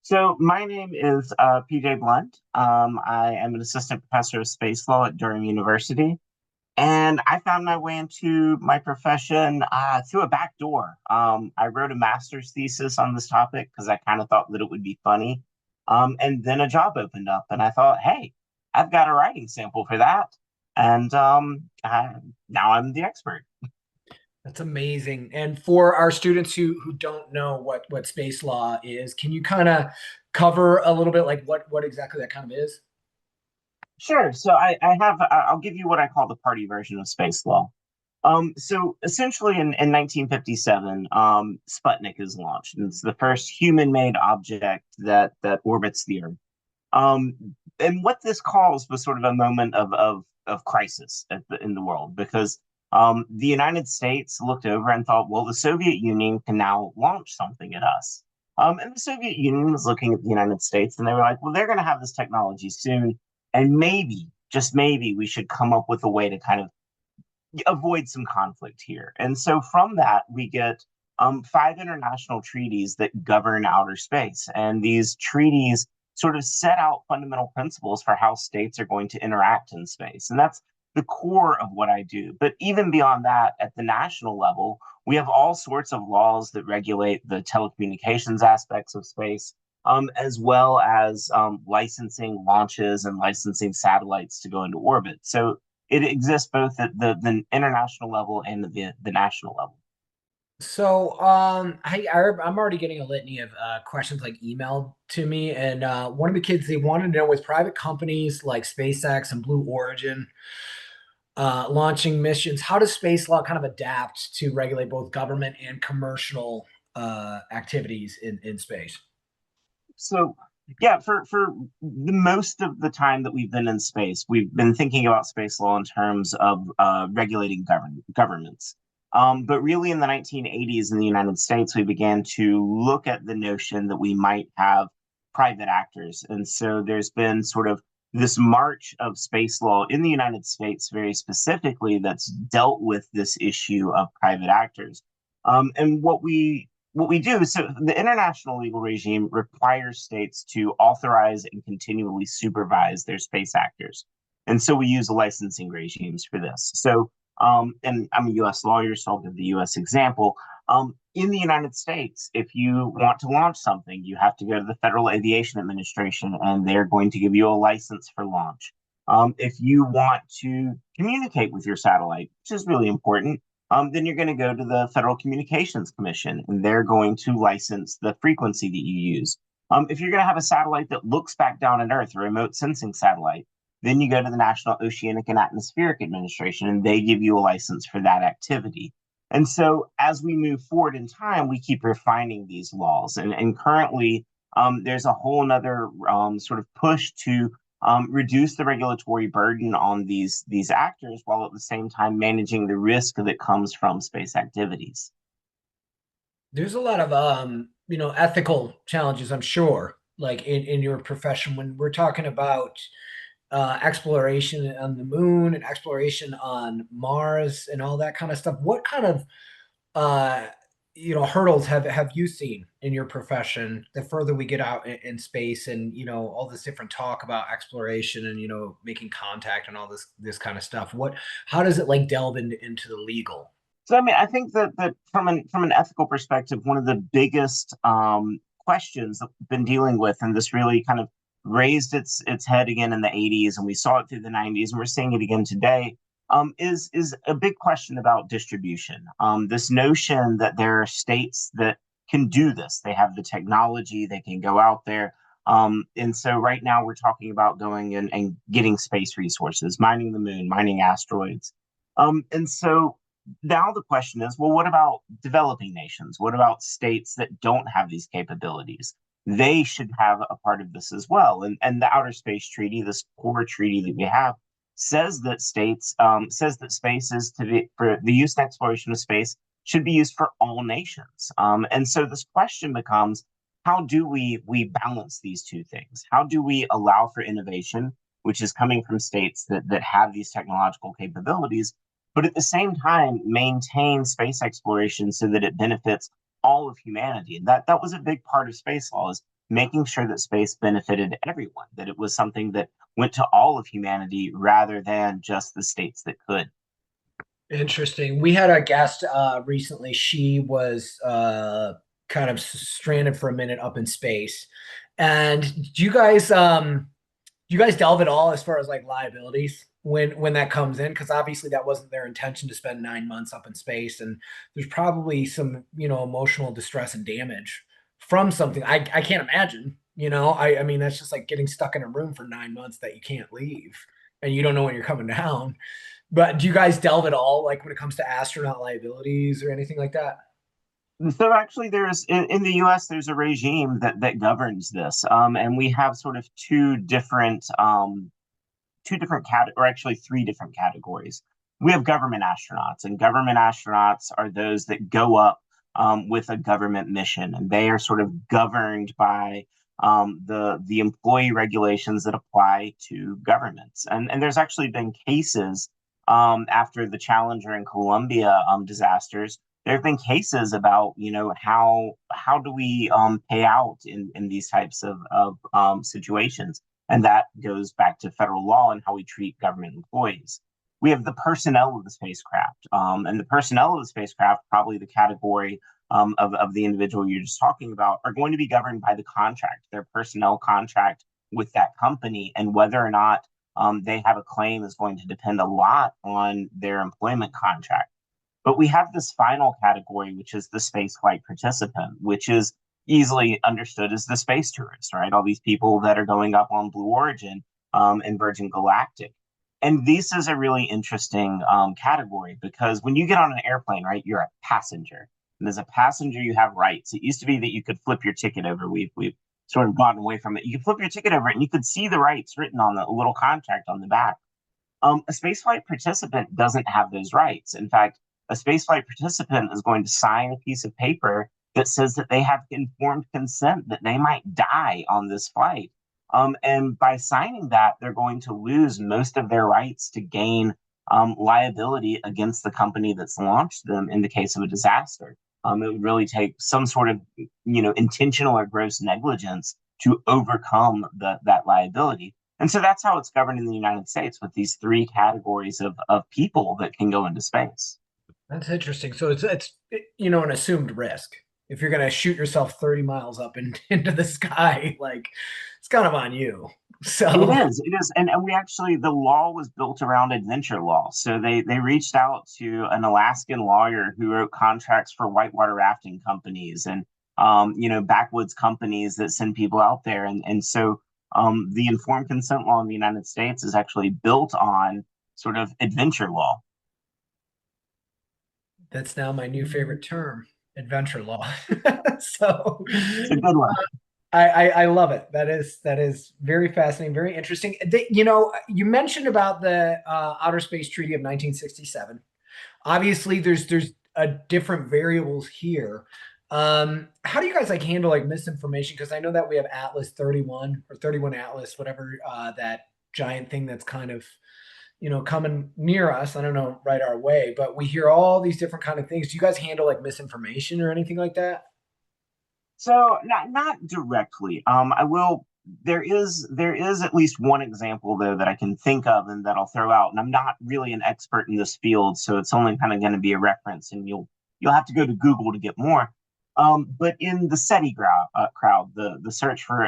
So my name is PJ Blount. I am an assistant professor of space law at Durham University, and I found my way into my profession through a back door. I wrote a master's thesis on this topic because I kind of thought that it would be funny. And then a job opened up, and I thought, hey, I've got a writing sample for that. And now I'm the expert. That's amazing. And for our students who don't know what space law is, can you kind of cover a little bit like what exactly that kind of is? Sure. So I'll give you what I call the party version of space law. So essentially in 1957, Sputnik is launched, and it's the first human-made object that orbits the Earth. And what this caused was sort of a moment of crisis in the world because the United States looked over and thought, well, the Soviet Union can now launch something at us. And the Soviet Union was looking at the United States, and they were like, well, they're going to have this technology soon, and maybe, just maybe, we should come up with a way to kind of avoid some conflict here. And so from that, we get five international treaties that govern outer space. And these treaties sort of set out fundamental principles for how states are going to interact in space. And that's the core of what I do. But even beyond that, at the national level, we have all sorts of laws that regulate the telecommunications aspects of space, as well as licensing launches and licensing satellites to go into orbit. So it exists both at the international level and the national level. So, I'm already getting a litany of questions like emailed to me, and one of the kids they wanted to know with private companies like SpaceX and Blue Origin launching missions, how does space law kind of adapt to regulate both government and commercial activities in space? So yeah, for the most of the time that we've been in space, we've been thinking about space law in terms of regulating governments. But really, in the 1980s in the United States, we began to look at the notion that we might have private actors. And so there's been sort of this march of space law in the United States, very specifically, that's dealt with this issue of private actors. And what we do, so the international legal regime requires states to authorize and continually supervise their space actors. And so we use licensing regimes for this. So, and I'm a US lawyer, so I'll give the US example. In the United States, if you want to launch something, you have to go to the Federal Aviation Administration, and they're going to give you a license for launch. If you want to communicate with your satellite, which is really important, then you're going to go to the Federal Communications Commission, and they're going to license the frequency that you use. If you're going to have a satellite that looks back down at Earth, a remote sensing satellite, then you go to the National Oceanic and Atmospheric Administration, and they give you a license for that activity. And so as we move forward in time, we keep refining these laws. And currently, there's a whole other sort of push to reduce the regulatory burden on these actors while at the same time managing the risk that comes from space activities. There's a lot of ethical challenges, I'm sure, like in your profession when we're talking about exploration on the moon and exploration on Mars and all that kind of stuff. What kind of uh, hurdles have you seen in your profession the further we get out in space and all this different talk about exploration and making contact and all this kind of stuff? How does it like delve into the legal? So I mean, I think that from an ethical perspective, one of the biggest questions that we've been dealing with, and this really kind of raised its head again in the 80s, and we saw it through the 90s, and we're seeing it again today, is a big question about distribution. This notion that there are states that can do this, they have the technology, they can go out there. And so right now we're talking about going and getting space resources, mining the moon, mining asteroids. And so now the question is, well, what about developing nations? What about states that don't have these capabilities? They should have a part of this as well. And the Outer Space Treaty, this core treaty that we have, says that space is to be for the use and exploration of space should be used for all nations. And so this question becomes, how do we balance these two things? How do we allow for innovation, which is coming from states that have these technological capabilities, but at the same time maintain space exploration so that it benefits all of humanity? And that was a big part of space law, is making sure that space benefited everyone, that it was something that went to all of humanity rather than just the states that could. Interesting. We had a guest recently. She was kind of stranded for a minute up in space. And do you guys delve at all as far as like liabilities when that comes in? Because obviously that wasn't their intention to spend 9 months up in space, and there's probably some emotional distress and damage from something. I can't imagine. I mean that's just like getting stuck in a room for 9 months that you can't leave, and you don't know when you're coming down. But do you guys delve at all, like when it comes to astronaut liabilities or anything like that? So actually, there's in the U.S. there's a regime that governs this, and we have sort of or actually three different categories. We have government astronauts, and government astronauts are those that go up with a government mission, and they are sort of governed by the employee regulations that apply to governments. And there's actually been cases after the Challenger and Columbia disasters. There have been cases about how do we pay out in these types of situations, and that goes back to federal law and how we treat government employees. We have the personnel of the spacecraft, and the personnel of the spacecraft, probably the category of the individual you're just talking about, are going to be governed by the contract, their personnel contract with that company, and whether or not they have a claim is going to depend a lot on their employment contract. But we have this final category, which is the spaceflight participant, which is easily understood as the space tourist, right? All these people that are going up on Blue Origin and Virgin Galactic. And this is a really interesting category because when you get on an airplane, right, you're a passenger. And as a passenger, you have rights. It used to be that you could flip your ticket over. We've sort of gotten away from it. You could flip your ticket over and you could see the rights written on the little contract on the back. A spaceflight participant doesn't have those rights. In fact, a spaceflight participant is going to sign a piece of paper that says that they have informed consent that they might die on this flight. And by signing that, they're going to lose most of their rights to gain liability against the company that's launched them in the case of a disaster. It would really take some sort of, intentional or gross negligence to overcome that liability. And so that's how it's governed in the United States with these three categories of people that can go into space. That's interesting. So it's an assumed risk. If you're gonna shoot yourself 30 miles up into the sky, like it's kind of on you. So It is. And we actually, the law was built around adventure law. So they reached out to an Alaskan lawyer who wrote contracts for whitewater rafting companies and, backwoods companies that send people out there. And so the informed consent law in the United States is actually built on sort of adventure law. that's now my new favorite term, adventure law. So It's a good one. I love it. That is very fascinating, very interesting. You mentioned about the Outer Space Treaty of 1967. Obviously, there's a different variables here. How do you guys like handle like misinformation? Because I know that we have Atlas 31 or 31 Atlas, whatever that giant thing that's kind of coming near us. I don't know, right our way, but we hear all these different kind of things. Do you guys handle like misinformation or anything like that? So not directly. I will. There is at least one example though that I can think of and that I'll throw out. And I'm not really an expert in this field, so it's only kind of going to be a reference, and you'll have to go to Google to get more. But in the crowd, the search for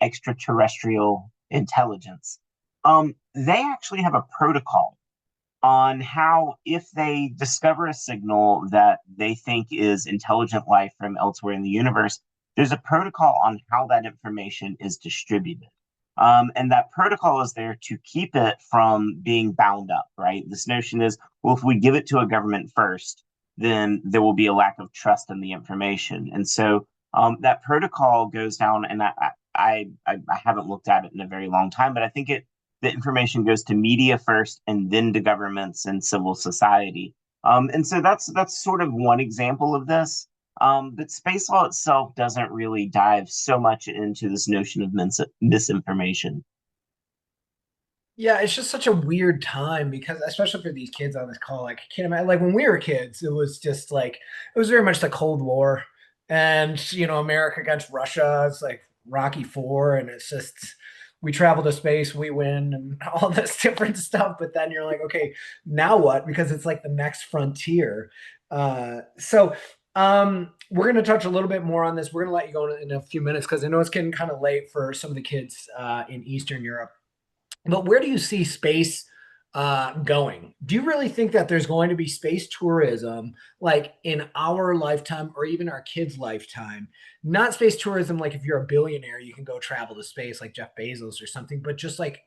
extraterrestrial intelligence, they actually have a protocol on how, if they discover a signal that they think is intelligent life from elsewhere in the universe, there's a protocol on how that information is distributed. And that protocol is there to keep it from being bound up, right? This notion is, well, if we give it to a government first, then there will be a lack of trust in the information. And so that protocol goes down, and I haven't looked at it in a very long time, but I think the information goes to media first and then to governments and civil society. And so that's sort of one example of this. But space law itself doesn't really dive so much into this notion of misinformation. Yeah, it's just such a weird time because, especially for these kids on this call, like I can't imagine. Like when we were kids, it was just like it was very much the Cold War, and America against Russia. It's like Rocky Four, and it's just we travel to space, we win, and all this different stuff. But then you're like, okay, now what? Because it's like the next frontier. We're going to touch a little bit more on this. We're going to let you go in a few minutes because I know it's getting kind of late for some of the kids in Eastern Europe. But where do you see space going? Do you really think that there's going to be space tourism like in our lifetime or even our kids' lifetime? Not space tourism like if you're a billionaire, you can go travel to space like Jeff Bezos or something, but just like,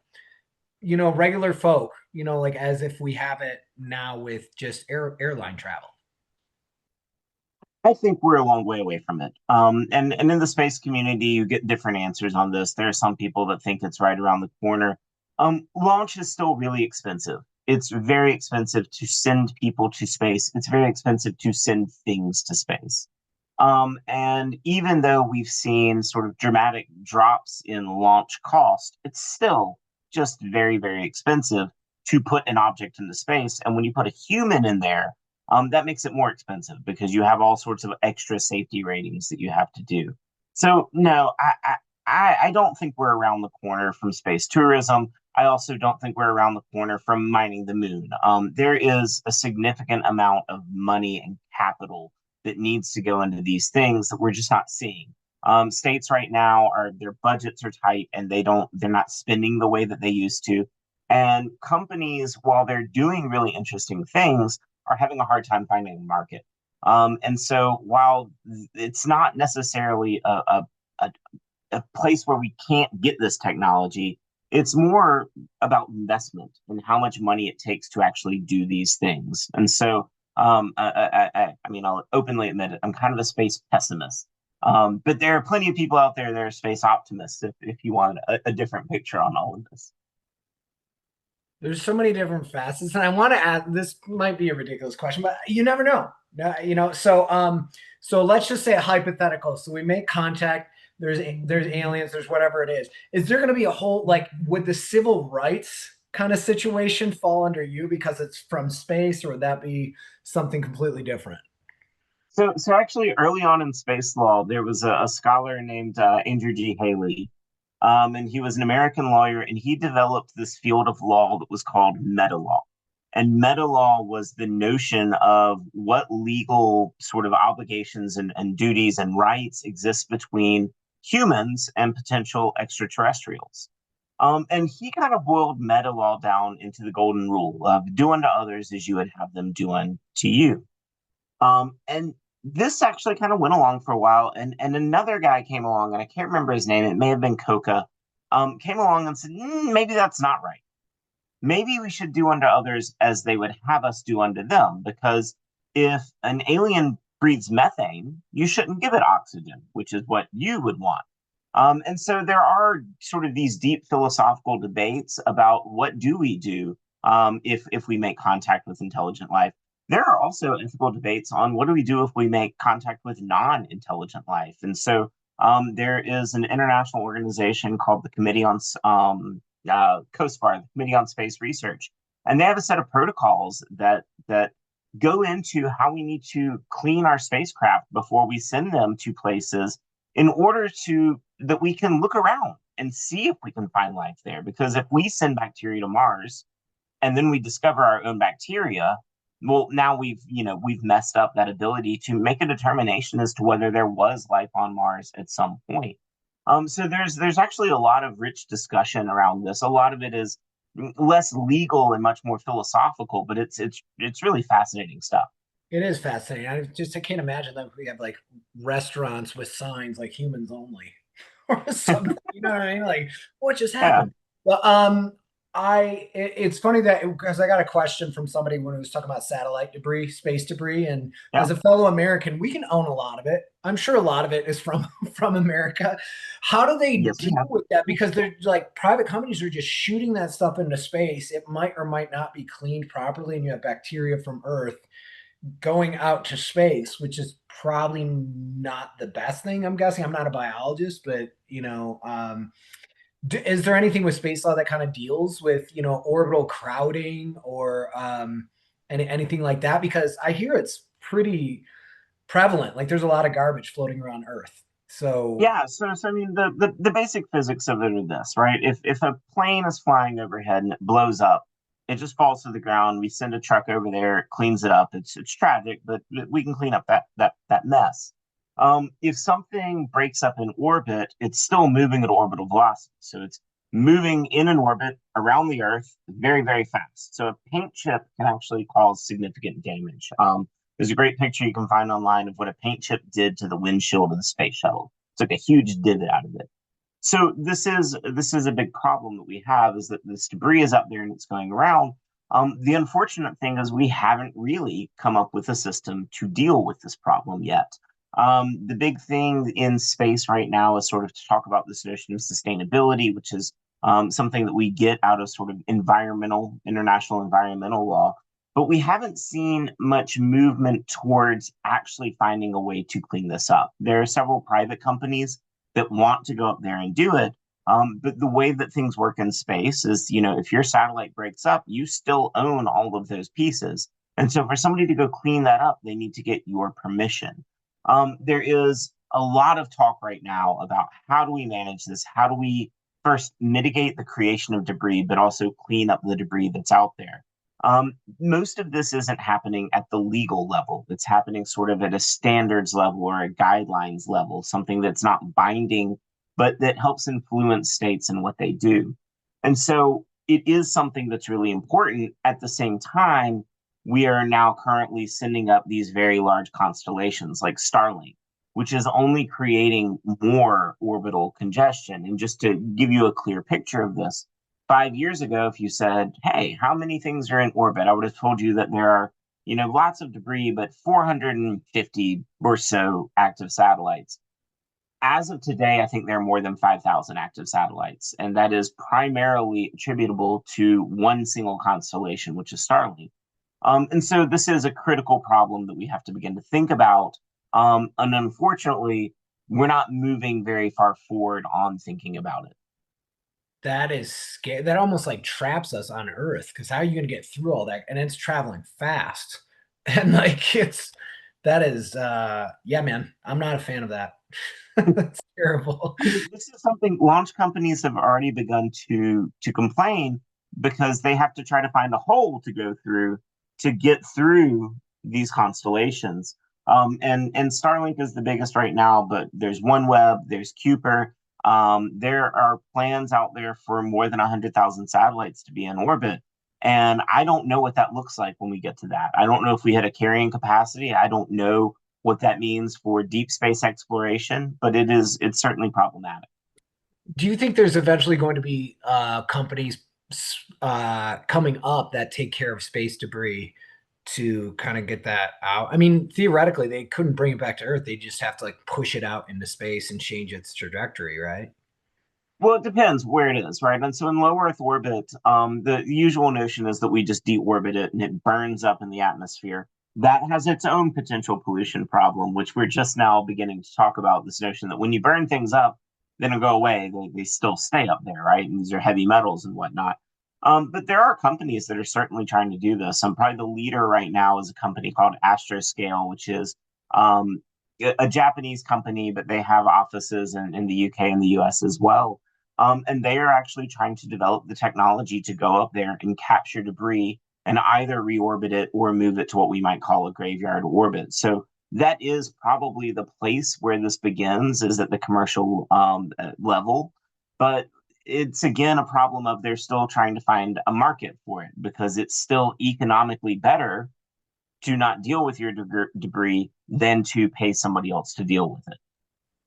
regular folk, like as if we have it now with just airline travel. I think we're a long way away from it. And in the space community, you get different answers on this. There are some people that think it's right around the corner. Launch is still really expensive. It's very expensive to send people to space. It's very expensive to send things to space. And even though we've seen sort of dramatic drops in launch cost, it's still just very, very expensive to put an object into space. And when you put a human in there, that makes it more expensive because you have all sorts of extra safety ratings that you have to do. So no, I don't think we're around the corner from space tourism. I also don't think we're around the corner from mining the moon. There is a significant amount of money and capital that needs to go into these things that we're just not seeing. States right now are their budgets are tight and they're not spending the way that they used to. And companies, while they're doing really interesting things, are having a hard time finding a market. And so while it's not necessarily a place where we can't get this technology, it's more about investment and how much money it takes to actually do these things. And so, I mean, I'll openly admit it, I'm kind of a space pessimist. But there are plenty of people out there that are space optimists if you want a different picture on all of this. There's so many different facets, and I want to add. This might be a ridiculous question, but you never know. So let's just say a hypothetical. So we make contact. There's aliens. There's whatever it is. Is there going to be a whole like would the civil rights kind of situation fall under you because it's from space, or would that be something completely different? So actually, early on in space law, there was a scholar named Andrew G. Haley, and he was an American lawyer, and he developed this field of law that was called meta law. And meta law was the notion of what legal sort of obligations and duties and rights exist between humans and potential extraterrestrials. And he kind of boiled meta law down into the golden rule of do unto others as you would have them do unto you. And this actually kind of went along for a while, and another guy came along, and I can't remember his name. It may have been Coca. Came along and said, maybe that's not right. Maybe we should do unto others as they would have us do unto them, because if an alien breathes methane, you shouldn't give it oxygen, which is what you would want. And so there are sort of these deep philosophical debates about what do we do if we make contact with intelligent life. There are also ethical debates on what do we do if we make contact with non-intelligent life. And so there is an international organization called the Committee on COSPAR, the Committee on Space Research, and they have a set of protocols that go into how we need to clean our spacecraft before we send them to places in order to that we can look around and see if we can find life there. Because if we send bacteria to Mars and then we discover our own bacteria, well, now we've messed up that ability to make a determination as to whether there was life on Mars at some point. So there's actually a lot of rich discussion around this. A lot of it is less legal and much more philosophical, but it's really fascinating stuff. It is fascinating. I can't imagine that we have like restaurants with signs like humans only or something. You know what I mean? Like what just Yeah, happened? But it's funny that because I got a question from somebody when it was talking about satellite debris, space debris, and yeah, as a fellow American, we can own a lot of it. I'm sure a lot of it is from from America. How do they yes, we deal have. with that? Because they're like private companies are just shooting that stuff into space. It might or might not be cleaned properly, and you have bacteria from Earth going out to space, which is probably not the best thing. I'm guessing. I'm not a biologist, but is there anything with space law that kind of deals with orbital crowding or anything like that? Because I hear it's pretty prevalent. Like there's a lot of garbage floating around Earth. So So I mean, the basic physics of it are this, right? If a plane is flying overhead and it blows up, it just falls to the ground. We send a truck over there, it cleans it up. It's tragic, but we can clean up that mess. If something breaks up in orbit, it's still moving at orbital velocity, so it's moving in an orbit around the Earth very, very fast. So a paint chip can actually cause significant damage. There's a great picture you can find online of what a paint chip did to the windshield of the space shuttle. Took a huge divot out of it. So this is a big problem that we have, is that this debris is up there and it's going around. The unfortunate thing is we haven't really come up with a system to deal with this problem yet. The big thing in space right now is sort of to talk about this notion of sustainability, which is something that we get out of sort of international environmental law. But we haven't seen much movement towards actually finding a way to clean this up. There are several private companies that want to go up there and do it. But the way that things work in space is, if your satellite breaks up, you still own all of those pieces. And so for somebody to go clean that up, they need to get your permission. There is a lot of talk right now about how do we manage this? How do we first mitigate the creation of debris, but also clean up the debris that's out there? Most of this isn't happening at the legal level. It's happening sort of at a standards level or a guidelines level, something that's not binding, but that helps influence states and what they do. And so it is something that's really important. At the same time, we are now currently sending up these very large constellations like Starlink, which is only creating more orbital congestion. And just to give you a clear picture of this, 5 years ago, if you said, hey, how many things are in orbit? I would have told you that there are, lots of debris, but 450 or so active satellites. As of today, I think there are more than 5,000 active satellites, and that is primarily attributable to one single constellation, which is Starlink. And so this is a critical problem that we have to begin to think about. And unfortunately, we're not moving very far forward on thinking about it. that is scary. That almost like traps us on Earth, because how are you going to get through all that? And it's traveling fast. And like that is yeah, man, I'm not a fan of that. That's terrible. This is something launch companies have already begun to complain, because they have to try to find a hole to go through to get through these constellations. And Starlink is the biggest right now, but there's OneWeb, there's Kuiper. There are plans out there for more than 100,000 satellites to be in orbit. And I don't know what that looks like when we get to that. I don't know if we had a carrying capacity. I don't know what that means for deep space exploration, but it's certainly problematic. Do you think there's eventually going to be companies coming up that take care of space debris to kind of get that out? I mean, theoretically, they couldn't bring it back to Earth. They just have to like push it out into space and change its trajectory, right? Well, it depends where it is, right? And so in low Earth orbit, the usual notion is that we just deorbit it and it burns up in the atmosphere. That has its own potential pollution problem, which we're just now beginning to talk about. This notion that when you burn things up, they don't go away; they still stay up there, right? And these are heavy metals and whatnot. But there are companies that are certainly trying to do this. And probably the leader right now is a company called Astroscale, which is a Japanese company, but they have offices in the UK and the US as well. And they are actually trying to develop the technology to go up there and capture debris and either reorbit it or move it to what we might call a graveyard orbit. So that is probably the place where this begins, is at the commercial level. But it's again a problem of they're still trying to find a market for it, because it's still economically better to not deal with your debris than to pay somebody else to deal with it.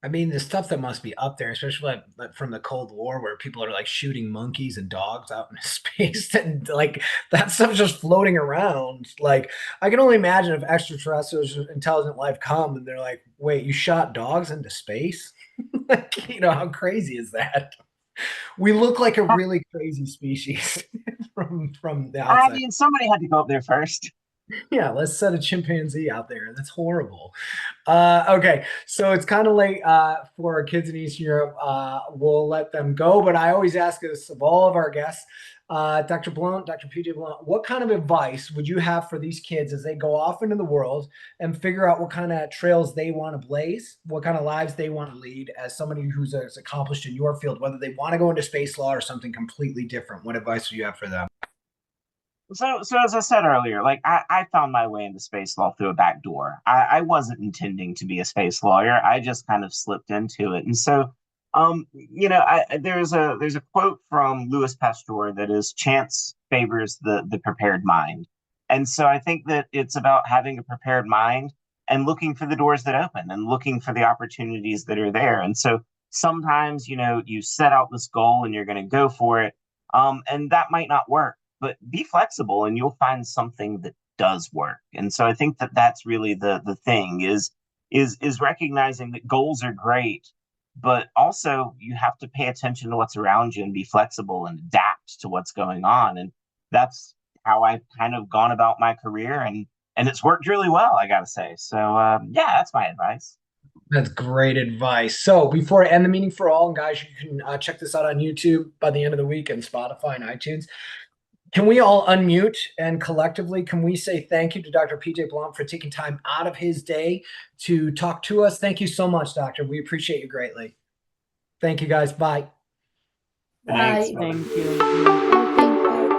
I mean, the stuff that must be up there, especially like from the Cold War, where people are like shooting monkeys and dogs out into space, and like that stuff's just floating around. Like, I can only imagine if extraterrestrials, intelligent life come and they're like, "Wait, you shot dogs into space?" Like, how crazy is that? We look like a really crazy species from the I outside. mean, somebody had to go up there first. Yeah, let's set a chimpanzee out there. That's horrible. Okay, so it's kind of late for our kids in Eastern Europe. We'll let them go, but I always ask this of all of our guests. Dr. Blount, Dr. PJ Blount, what kind of advice would you have for these kids as they go off into the world and figure out what kind of trails they want to blaze, what kind of lives they want to lead as somebody who's as accomplished in your field, whether they want to go into space law or something completely different? What advice do you have for them? So as I said earlier, like I found my way into space law through a back door. I wasn't intending to be a space lawyer. I just kind of slipped into it. And so, there's a quote from Louis Pasteur that is chance favors the prepared mind. And so I think that it's about having a prepared mind and looking for the doors that open and looking for the opportunities that are there. And so sometimes, you set out this goal and you're going to go for it. And that might not work, but be flexible and you'll find something that does work. And so I think that that's really the thing is recognizing that goals are great, but also you have to pay attention to what's around you and be flexible and adapt to what's going on. And that's how I've kind of gone about my career, and it's worked really well, I gotta say. So yeah, that's my advice. That's great advice. So before I end the meeting for all, and guys, you can check this out on YouTube by the end of the week and Spotify and iTunes. Can we all unmute and collectively can we say thank you to Dr. PJ Blount for taking time out of his day to talk to us? Thank you so much, Doctor. We appreciate you greatly. Thank you, guys. Bye. Thanks. Bye. Bye. Thank you. Okay, bye.